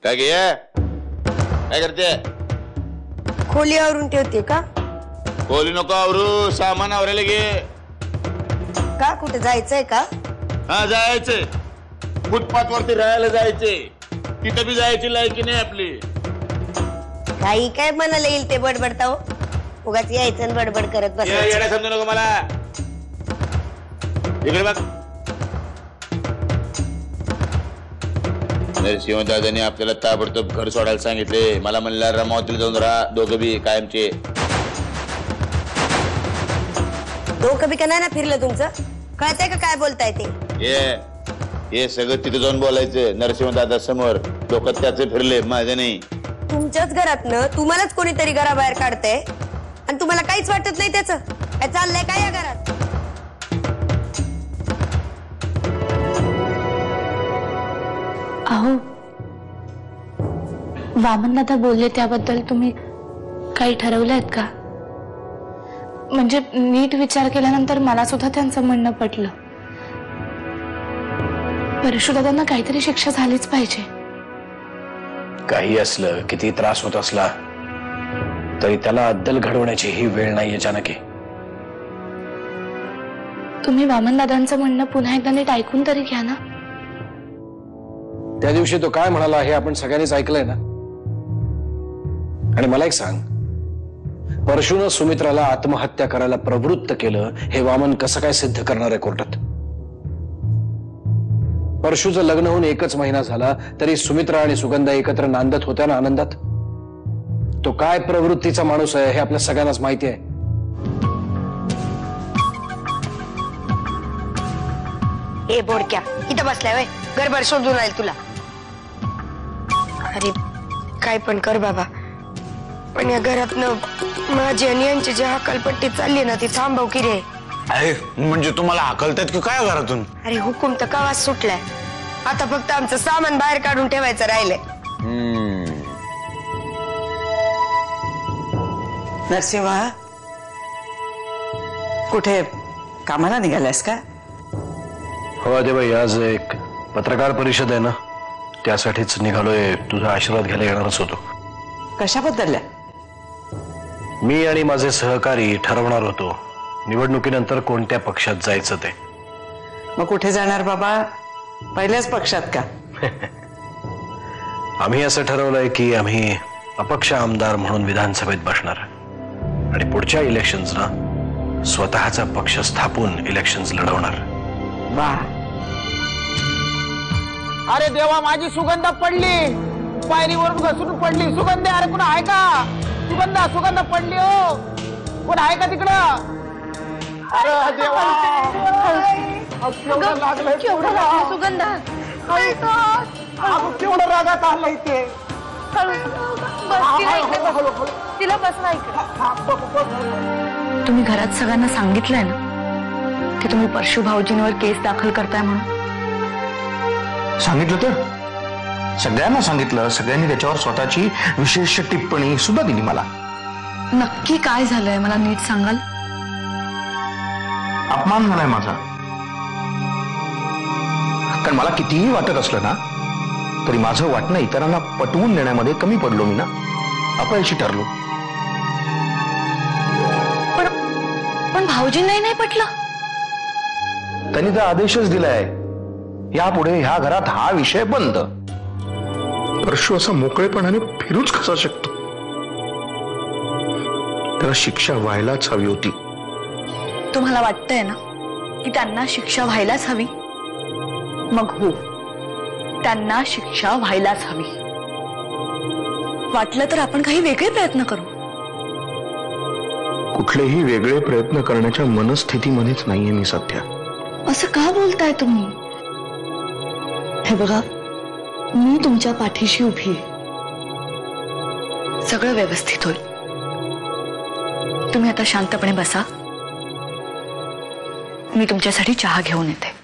काय गे काय करते? खोली आवरून ठेवते का? खोली नको आवरू, सामान आवरायला घे. का कुठे जायचंय का? हा जायचंय, फुटपाथ वरती राहायला जायचंय. तिथं बी जायची लायकी नाही आपली. काही काय मनाला येईल ते बडबडता हो. उगाच यायचं आणि बडबड करत बसायचं. येडा समजू नको मला. इकडे बघ. नरसिंह दादांनी आपल्याला ताबडतोब घर सोडायला सांगितले. मला म्हणलं रमावतीला जाऊन राहा दोघं बी कायमचे. डोकं बी का नाही ना फिरलं तुमचं? कळतंय का काय बोलताय ते? हे सगळं तिथे जाऊन बोलायचं नरसिंह दादा समोर. डोक्यात त्याचे फिरले, माझं नाही. तुमच्याच घरातनं तुम्हालाच कोणीतरी घराबाहेर काढतंय आणि तुम्हाला काहीच वाटत नाही त्याचं? काय चाललंय काय या घरात? अहो वामन दादा बोलले त्याबद्दल तुम्ही काही ठरवलंय का? म्हणजे नीट विचार केल्यानंतर मला सुद्धा त्यांचं म्हणणं पटलं. परशुदादांना काहीतरी शिक्षा झालीच पाहिजे. काही असलं, किती त्रास होत असला तरी त्याला अद्दल घडवण्याची ही वेळ नाहीये जानकी. तुम्ही वामन दादांचं म्हणणं पुन्हा एकदा नीट ऐकून तरी घ्या ना. त्या दिवशी तो काय म्हणाला हे आपण सगळ्यांनीच ऐकलंय ना. आणि मला एक सांग, परशुनं सुमित्राला आत्महत्या करायला प्रवृत्त केलं हे वामन कसं काय सिद्ध करणार आहे कोर्टात? परशुचं लग्न होऊन 1च महिना झाला तरी सुमित्रा आणि सुगंधा एकत्र नांदत होत्या ना आनंदात. तो काय प्रवृत्तीचा माणूस आहे हे आपल्या सगळ्यांनाच माहिती आहे. हे बोडक्या इथं बसलाय वय, घरभर शोधून राहील तुला. अरे काय पण कर बाबा, पण या घरातनं माझी आणि यांची जी हकालपट्टी चालली ना ती थांबव की रे. अरे म्हणजे तुम्हाला हाकलतात की काय घरातून? अरे हुकूम तर कवाच सुटलाय. आता फक्त आमचं सामान बाहेर काढून ठेवायचं राहिलंय. नरसिंहा, कुठे कामाला निघालायस का? हो आदेबाई, आज एक पत्रकार परिषद आहे ना, त्यासाठीच निघालोय. तुझा आशीर्वाद घ्यायला येणारच होतो. कशाबद्दल? मी आणि माझे सहकारी ठरवणार होतो निवडणुकीनंतर कोणत्या पक्षात जायचं ते. मग कुठे जाणार बाबा? पहिल्याच पक्षात का? आम्ही असं ठरवलंय की आम्ही अपक्ष आमदार म्हणून विधानसभेत बसणार आणि पुढच्या इलेक्शन्सना स्वतःचा पक्ष स्थापून इलेक्शन्स लढवणार. वा, अरे देवा, माझी सुगंधा पडली, पायरीवर घसरून पडली. सुगंधा, अरे कोण आहे का? सुगंधा, सुगंधा पडली हो. कोण आहे का तिकडं? अरे देवा, केवढं लागलंय सुगंधा. केवढं रागात आलं इथे. तिला बसवा इकडे. तुम्ही घरात सगळ्यांना सांगितलंय ना की तुम्ही परशु भाऊजींवर केस दाखल करताय म्हणून? सांगितलं तर सगळ्यांना सांगितलं. सगळ्यांनी त्याच्यावर स्वतःची विशेष टिप्पणी सुद्धा दिली मला. नक्की काय झालंय मला नीट सांगाल? अपमान झालाय माझा. कारण मला कितीही वाटत असलं ना तरी माझं वाटणं इतरांना पटवून देण्यामध्ये कमी पडलो मी ना, अपयशी ठरलो. पण भाऊजींनाही नाही पटलं. त्यांनी तर आदेशच दिलाय, यापुढे ह्या घरात हा विषय बंद. परशु असा मोकळेपणाने फिरूच कसा शकतो? त्याला शिक्षा व्हायलाच हवी होती. तुम्हाला वाटतंय ना की त्यांना शिक्षा व्हायलाच हवी? मग हो, त्यांना शिक्षा व्हायलाच हवी. वाटलं तर आपण काही वेगळे प्रयत्न करू. कुठलेही वेगळे प्रयत्न करण्याच्या मनस्थितीमध्येच नाहीये मी सध्या. असं का बोलताय तुम्ही? हे बघा, मी तुमच्या पाठीशी उभी आहे. सगळं व्यवस्थित होईल. तुम्ही आता शांतपणे बसा. मी तुमच्यासाठी चहा घेऊन येते.